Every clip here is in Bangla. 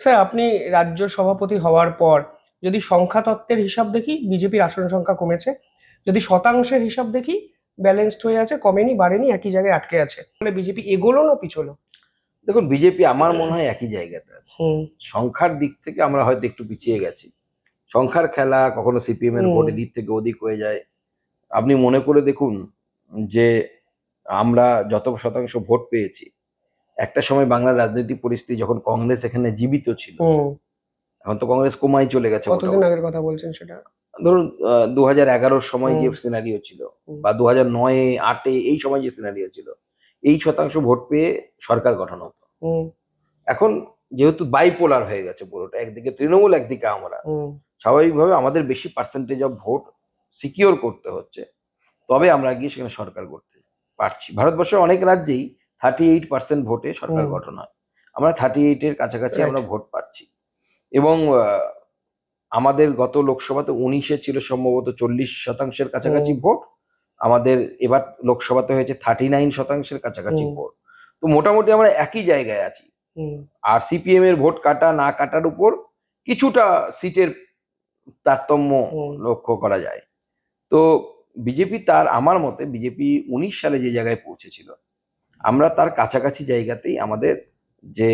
স্যার, আপনি রাজ্য সভাপতি হওয়ার পর যদি সংখ্যা তত্ত্বের হিসাব দেখি, বিজেপির আসন সংখ্যা কমেছে। যদি শতাংশের হিসাব দেখি, ব্যালেন্সড হয়ে আছে, কমেনি বাড়েনি, একই জায়গায় আটকে আছে। তাহলে বিজেপি এগোলো না পিছলো? দেখুন, বিজেপি আমার মনে হয় একই জায়গাতে আছে। হুম। সংখ্যার দিক থেকে আমরা হয়তো একটু পিছিয়ে গেছি। সংখ্যার খেলা, কখনো সিপিএম এর ভোট হুম। এদিক থেকে ওদিক হয়ে যায়। আপনি মনে করে দেখুন যে আমরা যত শতাংশ ভোট পেয়েছি, একটা সময় বাংলার রাজনৈতিক পরিস্থিতি যখন কংগ্রেস এখানে জীবিত ছিল, হুম। এখন তো কংগ্রেস কোমায় চলে গেছে কতদিন মোটামুটি। আগের কথা বলছেন সেটা? ধরুন 2011-র সময় যে হুম। সিনারিও ছিল, হুম। বা 2009-8 এই সময় যে সিনারিও ছিল, এই শতাংশ ভোট পেয়ে সরকার গঠন হতো। হুম। এখন যেহেতু বাইপোলার হয়ে গেছে পুরোটা, একদিকে তৃণমূল একদিকে আমরা, হুম। স্বাভাবিকভাবে আমাদের বেশি পার্সেন্টেজ অফ ভোট সিকিওর করতে হচ্ছে, তবে আমরা গিয়ে সেখানে সরকার করতে পারছি। ভারতবর্ষের অনেক রাজ্যেই 38% ভোটে সরকার হুম। গঠন হয়। আমরা 38-এর কাছাকাছি রাইট। আমরা ভোট পাচ্ছি। এবং আমাদের গত লোকসভাতে 19-এ ছিল সম্ভবত 40% কাছাকাছি হুম। ভোট। আমাদের এবার লোকসভাতে হয়েছে 39% কাছাকাছি হুম। ভোট। তো মোটামুটি আমরা একই জায়গায় আছি। হুম। আর সিপিএম এর ভোট কাটা না কাটার উপর কিছুটা সিটের তারতম্য হুম। লক্ষ্য করা যায়। তো বিজেপি, তার আমার মতে বিজেপি 19 সালে যে জায়গায় পৌঁছেছিল, আমরা তার কাছাকাছি জায়গাতেই আমাদের যে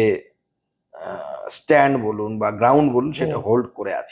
স্ট্যান্ড বলুন বা গ্রাউন্ড বলুন, সেটা হুম। হোল্ড করে আছি।